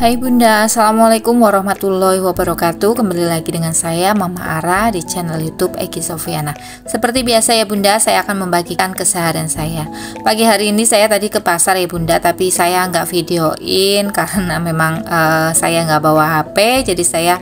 Hai Bunda, Assalamualaikum warahmatullahi wabarakatuh. Kembali lagi dengan saya Mama Ara di channel YouTube Eki Sofiana. Seperti biasa ya Bunda, saya akan membagikan keseharian saya. Pagi hari ini saya tadi ke pasar ya Bunda, tapi saya nggak videoin karena memang saya nggak bawa HP. Jadi saya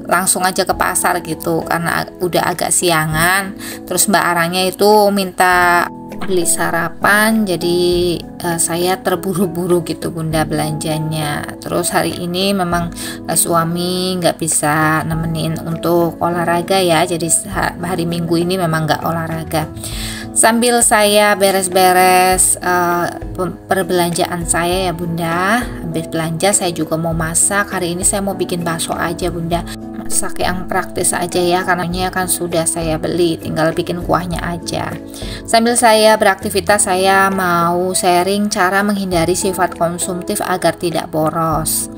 langsung aja ke pasar gitu karena udah agak siangan. Terus Mbak Aranya itu minta beli sarapan, jadi saya terburu-buru gitu Bunda belanjanya. Terus hari ini memang suami nggak bisa nemenin untuk olahraga ya, jadi hari Minggu ini memang nggak olahraga. Sambil saya beres-beres perbelanjaan saya ya Bunda, habis belanja saya juga mau masak. Hari ini saya mau bikin bakso aja Bunda, masak yang praktis aja ya, karena kan sudah saya beli, tinggal bikin kuahnya aja. Sambil saya beraktivitas, saya mau sharing cara menghindari sifat konsumtif agar tidak boros.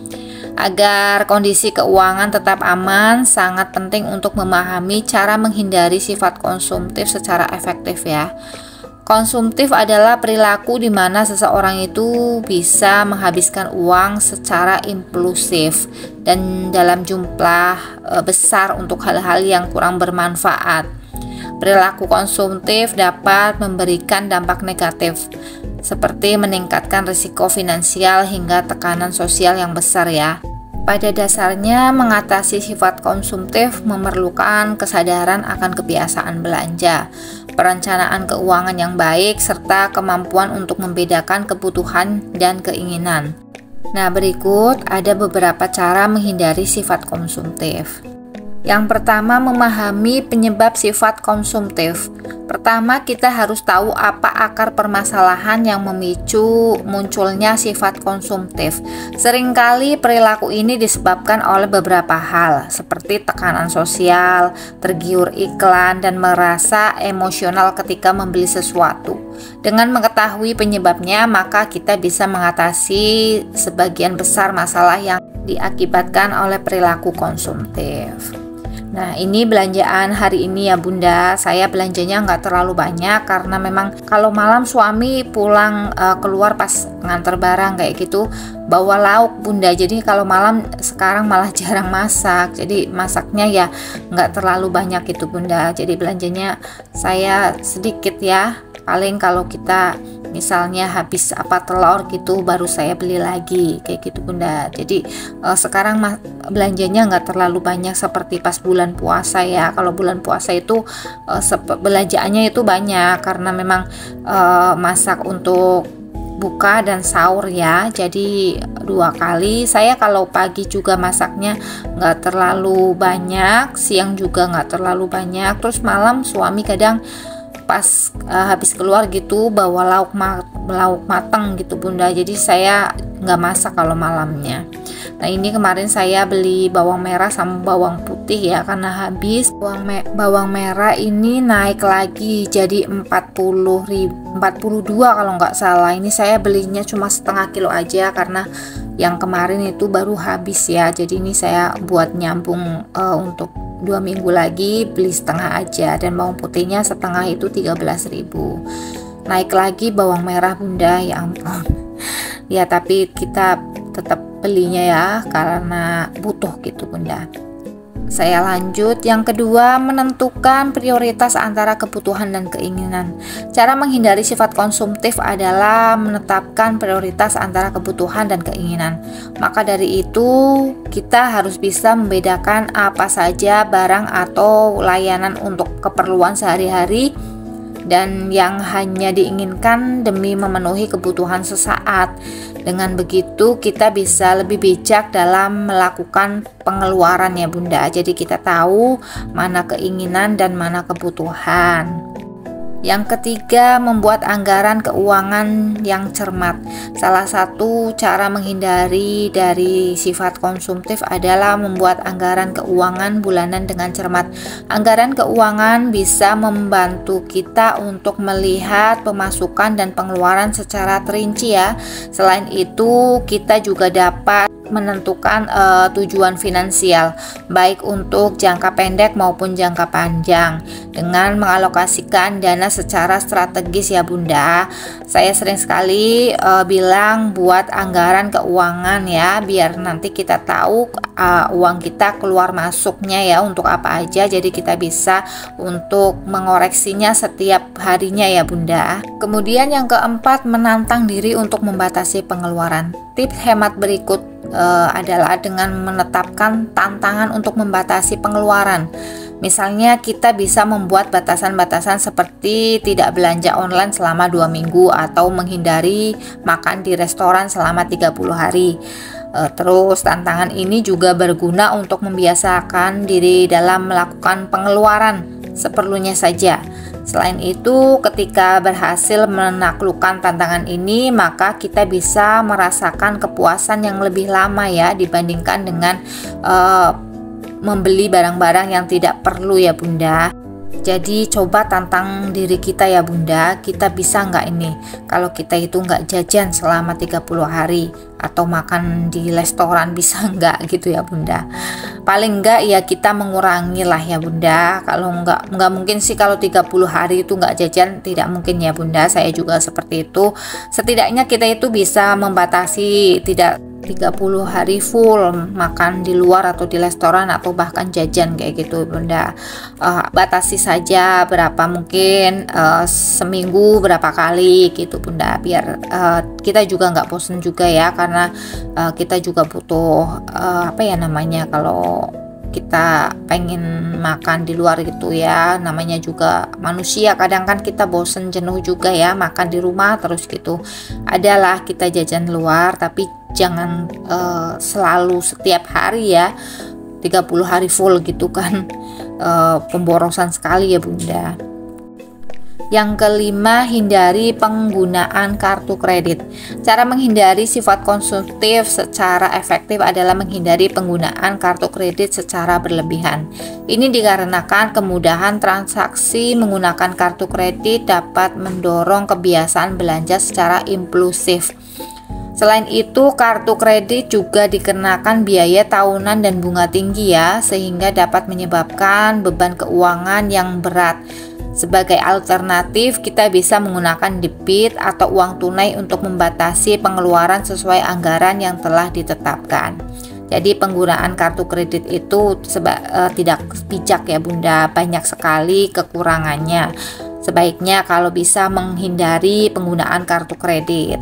Agar kondisi keuangan tetap aman, sangat penting untuk memahami cara menghindari sifat konsumtif secara efektif ya. Konsumtif adalah perilaku di mana seseorang itu bisa menghabiskan uang secara impulsif dan dalam jumlah besar untuk hal-hal yang kurang bermanfaat. Perilaku konsumtif dapat memberikan dampak negatif seperti meningkatkan risiko finansial hingga tekanan sosial yang besar ya. Pada dasarnya, mengatasi sifat konsumtif memerlukan kesadaran akan kebiasaan belanja, perencanaan keuangan yang baik, serta kemampuan untuk membedakan kebutuhan dan keinginan. Nah, berikut ada beberapa cara menghindari sifat konsumtif. Yang pertama, memahami penyebab sifat konsumtif. Pertama, kita harus tahu apa akar permasalahan yang memicu munculnya sifat konsumtif. Seringkali perilaku ini disebabkan oleh beberapa hal, seperti tekanan sosial, tergiur iklan, dan merasa emosional ketika membeli sesuatu. Dengan mengetahui penyebabnya, maka kita bisa mengatasi sebagian besar masalah yang diakibatkan oleh perilaku konsumtif. Nah, ini belanjaan hari ini ya Bunda. Saya belanjanya nggak terlalu banyak karena memang kalau malam suami pulang keluar pas nganter barang kayak gitu bawa lauk Bunda. Jadi kalau malam sekarang malah jarang masak. Jadi masaknya ya nggak terlalu banyak itu Bunda. Jadi belanjanya saya sedikit ya. Paling kalau kita misalnya habis telur gitu baru saya beli lagi kayak gitu Bunda. Jadi sekarang belanjanya nggak terlalu banyak seperti pas bulan puasa ya. Kalau bulan puasa itu belanjaannya itu banyak karena memang masak untuk buka dan sahur ya, jadi 2 kali. Saya kalau pagi juga masaknya nggak terlalu banyak, siang juga nggak terlalu banyak, terus malam suami kadang pas habis keluar gitu bawa lauk matang gitu Bunda, jadi saya nggak masak kalau malamnya. Nah, ini kemarin saya beli bawang merah sama bawang putih ya, karena habis bawang merah ini naik lagi jadi 42 kalau nggak salah. Ini saya belinya cuma setengah kilo aja karena yang kemarin itu baru habis ya, jadi ini saya buat nyambung untuk 2 minggu lagi beli setengah aja, dan bawang putihnya setengah itu 13.000. Naik lagi bawang merah Bunda, ya ampun. Ya tapi kita tetap belinya ya karena butuh gitu Bunda. Saya lanjut, yang kedua, menentukan prioritas antara kebutuhan dan keinginan. Cara menghindari sifat konsumtif adalah menetapkan prioritas antara kebutuhan dan keinginan. Maka dari itu, kita harus bisa membedakan apa saja barang atau layanan untuk keperluan sehari-hari dan yang hanya diinginkan demi memenuhi kebutuhan sesaat. Dengan begitu kita bisa lebih bijak dalam melakukan pengeluaran ya Bunda. Jadi kita tahu mana keinginan dan mana kebutuhan. Yang ketiga, membuat anggaran keuangan yang cermat. Salah satu cara menghindari dari sifat konsumtif adalah membuat anggaran keuangan bulanan dengan cermat. Anggaran keuangan bisa membantu kita untuk melihat pemasukan dan pengeluaran secara terinci ya. Selain itu, kita juga dapat menentukan tujuan finansial, baik untuk jangka pendek maupun jangka panjang, dengan mengalokasikan dana secara strategis ya Bunda. Saya sering sekali bilang buat anggaran keuangan ya, biar nanti kita tahu uang kita keluar masuknya ya untuk apa aja, jadi kita bisa untuk mengoreksinya setiap harinya ya Bunda. Kemudian yang keempat, menantang diri untuk membatasi pengeluaran. Tips hemat berikut adalah dengan menetapkan tantangan untuk membatasi pengeluaran. Misalnya kita bisa membuat batasan-batasan seperti tidak belanja online selama 2 minggu atau menghindari makan di restoran selama 30 hari. Terus tantangan ini juga berguna untuk membiasakan diri dalam melakukan pengeluaran seperlunya saja. Selain itu, ketika berhasil menaklukkan tantangan ini, maka kita bisa merasakan kepuasan yang lebih lama ya dibandingkan dengan membeli barang-barang yang tidak perlu ya Bunda. Jadi coba tantang diri kita ya Bunda, kita bisa nggak ini kalau kita itu nggak jajan selama 30 hari atau makan di restoran, bisa nggak gitu ya Bunda. Paling nggak ya kita mengurangi lah ya Bunda. Kalau nggak mungkin sih kalau 30 hari itu nggak jajan, tidak mungkin ya Bunda. Saya juga seperti itu. Setidaknya kita itu bisa membatasi tidak 30 hari full makan di luar atau di restoran atau bahkan jajan kayak gitu Bunda. Batasi saja berapa, mungkin seminggu berapa kali gitu Bunda, biar kita juga nggak bosen juga ya, karena kita juga butuh apa ya namanya, kalau kita pengen makan di luar gitu ya, namanya juga manusia, kadang kan kita bosen jenuh juga ya makan di rumah terus gitu. Adalah kita jajan luar, tapi jangan selalu setiap hari ya, 30 hari full gitu kan, pemborosan sekali ya Bunda. Yang kelima, hindari penggunaan kartu kredit. Cara menghindari sifat konsumtif secara efektif adalah menghindari penggunaan kartu kredit secara berlebihan. Ini dikarenakan kemudahan transaksi menggunakan kartu kredit dapat mendorong kebiasaan belanja secara impulsif. Selain itu, kartu kredit juga dikenakan biaya tahunan dan bunga tinggi ya, sehingga dapat menyebabkan beban keuangan yang berat. Sebagai alternatif, kita bisa menggunakan debit atau uang tunai untuk membatasi pengeluaran sesuai anggaran yang telah ditetapkan. Jadi penggunaan kartu kredit itu tidak bijak ya Bunda, banyak sekali kekurangannya. Sebaiknya kalau bisa menghindari penggunaan kartu kredit.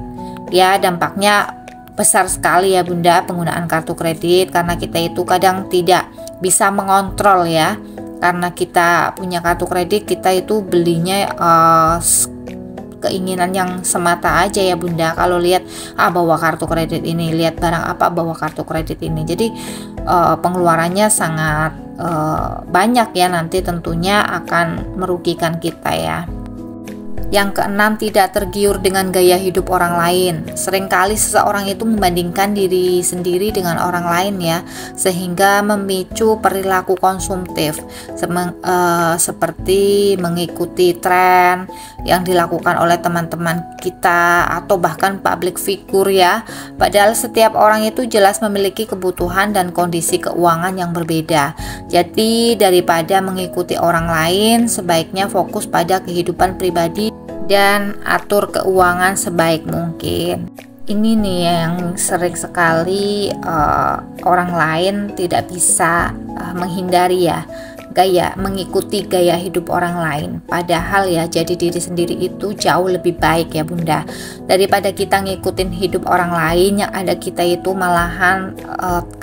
Ya, dampaknya besar sekali ya Bunda penggunaan kartu kredit, karena kita itu kadang tidak bisa mengontrol ya. Karena kita punya kartu kredit, kita itu belinya keinginan yang semata aja ya Bunda. Kalau lihat bawa kartu kredit ini, lihat barang apa bawa kartu kredit ini. Jadi pengeluarannya sangat banyak ya, nanti tentunya akan merugikan kita ya. Yang keenam, tidak tergiur dengan gaya hidup orang lain. Seringkali seseorang itu membandingkan diri sendiri dengan orang lain ya, sehingga memicu perilaku konsumtif seperti mengikuti tren yang dilakukan oleh teman-teman kita atau bahkan public figure ya. Padahal setiap orang itu jelas memiliki kebutuhan dan kondisi keuangan yang berbeda. Jadi daripada mengikuti orang lain, sebaiknya fokus pada kehidupan pribadi dan atur keuangan sebaik mungkin. Ini nih yang sering sekali orang lain tidak bisa menghindari ya, mengikuti gaya hidup orang lain. Padahal ya, jadi diri sendiri itu jauh lebih baik ya Bunda, daripada kita ngikutin hidup orang lain yang ada kita itu malahan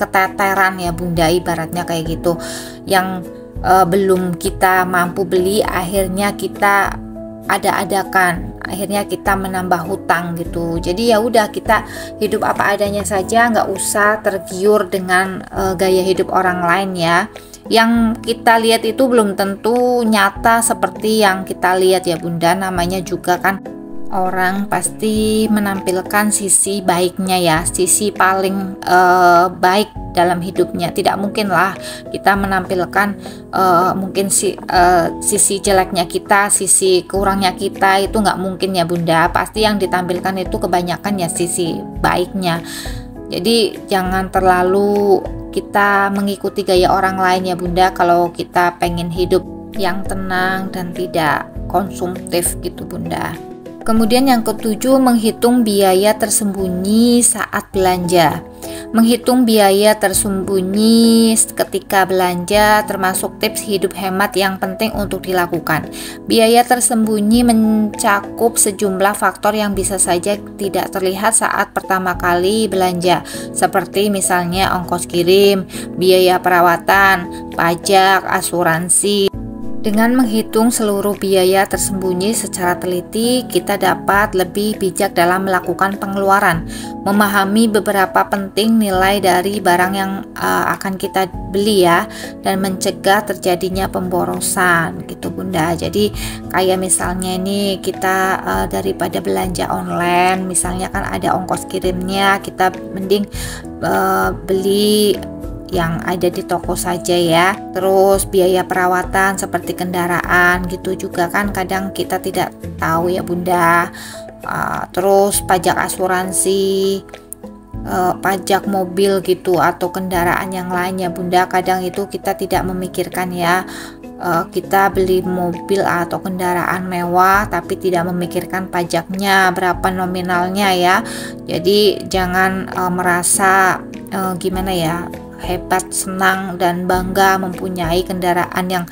keteteran ya Bunda, ibaratnya kayak gitu, yang belum kita mampu beli akhirnya kita ada-adakan, akhirnya kita menambah hutang gitu. Jadi ya udah, kita hidup apa adanya saja, nggak usah tergiur dengan gaya hidup orang lain ya. Yang kita lihat itu belum tentu nyata seperti yang kita lihat ya Bunda. Namanya juga kan orang pasti menampilkan sisi baiknya ya, sisi paling baik dalam hidupnya. Tidak mungkin lah kita menampilkan mungkin sisi jeleknya kita, sisi kurangnya kita, itu nggak mungkin ya Bunda. Pasti yang ditampilkan itu kebanyakan ya sisi baiknya. Jadi jangan terlalu kita mengikuti gaya orang lain ya Bunda, kalau kita pengen hidup yang tenang dan tidak konsumtif gitu Bunda. Kemudian yang ketujuh, menghitung biaya tersembunyi saat belanja. Menghitung biaya tersembunyi ketika belanja termasuk tips hidup hemat yang penting untuk dilakukan. Biaya tersembunyi mencakup sejumlah faktor yang bisa saja tidak terlihat saat pertama kali belanja, seperti misalnya ongkos kirim, biaya perawatan, pajak, asuransi. Dengan menghitung seluruh biaya tersembunyi secara teliti, kita dapat lebih bijak dalam melakukan pengeluaran, memahami beberapa penting nilai dari barang yang akan kita beli ya, dan mencegah terjadinya pemborosan gitu Bunda. Jadi kayak misalnya ini kita daripada belanja online, misalnya kan ada ongkos kirimnya, kita mending beli yang ada di toko saja ya. Terus biaya perawatan seperti kendaraan gitu juga kan kadang kita tidak tahu ya Bunda. Terus pajak asuransi, pajak mobil gitu atau kendaraan yang lainnya Bunda, kadang itu kita tidak memikirkan ya. Kita beli mobil atau kendaraan mewah tapi tidak memikirkan pajaknya berapa nominalnya ya. Jadi jangan merasa gimana ya, hebat, senang dan bangga mempunyai kendaraan yang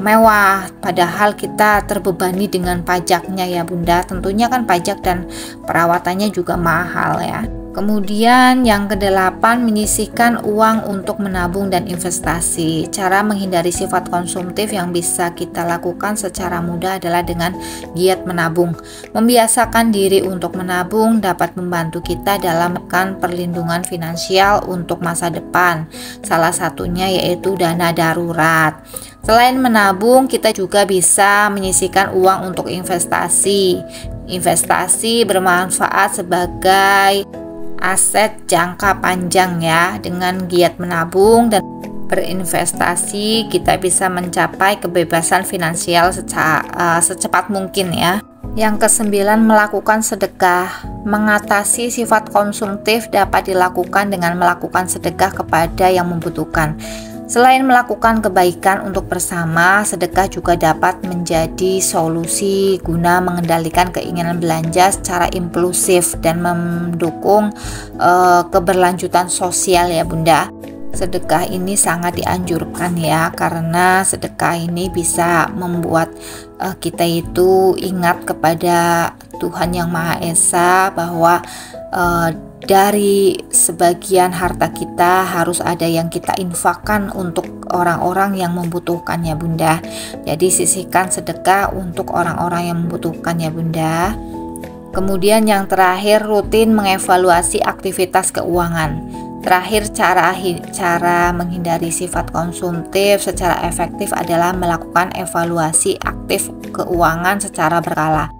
mewah, padahal kita terbebani dengan pajaknya ya Bunda. Tentunya kan pajak dan perawatannya juga mahal ya. Kemudian yang kedelapan, menyisihkan uang untuk menabung dan investasi. Cara menghindari sifat konsumtif yang bisa kita lakukan secara mudah adalah dengan giat menabung. Membiasakan diri untuk menabung dapat membantu kita dalam melakukan perlindungan finansial untuk masa depan. Salah satunya yaitu dana darurat. Selain menabung, kita juga bisa menyisihkan uang untuk investasi. Investasi bermanfaat sebagai aset jangka panjang ya. Dengan giat menabung dan berinvestasi, kita bisa mencapai kebebasan finansial secepat mungkin ya. Yang kesembilan, melakukan sedekah. Mengatasi sifat konsumtif dapat dilakukan dengan melakukan sedekah kepada yang membutuhkan. Selain melakukan kebaikan untuk bersama, sedekah juga dapat menjadi solusi guna mengendalikan keinginan belanja secara impulsif dan mendukung keberlanjutan sosial ya Bunda. Sedekah ini sangat dianjurkan ya, karena sedekah ini bisa membuat kita itu ingat kepada Tuhan Yang Maha Esa bahwa dari sebagian harta kita harus ada yang kita infakkan untuk orang-orang yang membutuhkan ya Bunda. Jadi sisihkan sedekah untuk orang-orang yang membutuhkan ya Bunda. Kemudian yang terakhir, rutin mengevaluasi aktivitas keuangan. Terakhir, cara menghindari sifat konsumtif secara efektif adalah melakukan evaluasi aktif keuangan secara berkala.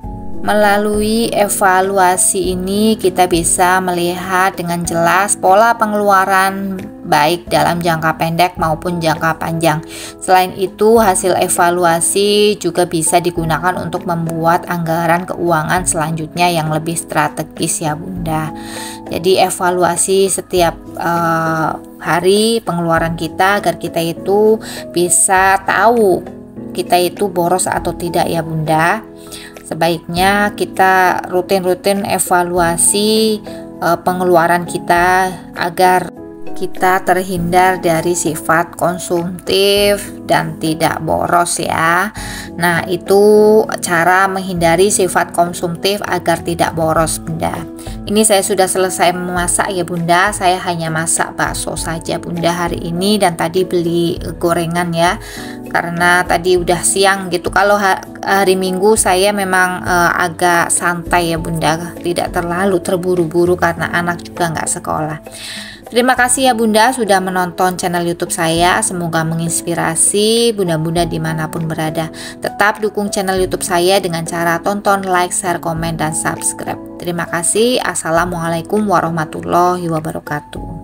Melalui evaluasi ini kita bisa melihat dengan jelas pola pengeluaran baik dalam jangka pendek maupun jangka panjang. Selain itu, hasil evaluasi juga bisa digunakan untuk membuat anggaran keuangan selanjutnya yang lebih strategis ya Bunda. Jadi evaluasi setiap hari pengeluaran kita agar kita itu bisa tahu kita itu boros atau tidak ya Bunda. Sebaiknya kita rutin-rutin evaluasi pengeluaran kita agar kita terhindar dari sifat konsumtif dan tidak boros ya. Nah, itu cara menghindari sifat konsumtif agar tidak boros Bunda. Ini saya sudah selesai memasak ya Bunda. Saya hanya masak bakso saja Bunda hari ini, dan tadi beli gorengan ya, karena tadi udah siang gitu. Kalau hari Minggu saya memang agak santai ya Bunda, tidak terlalu terburu-buru karena anak juga nggak sekolah. Terima kasih ya Bunda sudah menonton channel YouTube saya. Semoga menginspirasi Bunda-bunda dimanapun berada. Tetap dukung channel YouTube saya dengan cara tonton, like, share, komen, dan subscribe. Terima kasih. Assalamualaikum warahmatullahi wabarakatuh.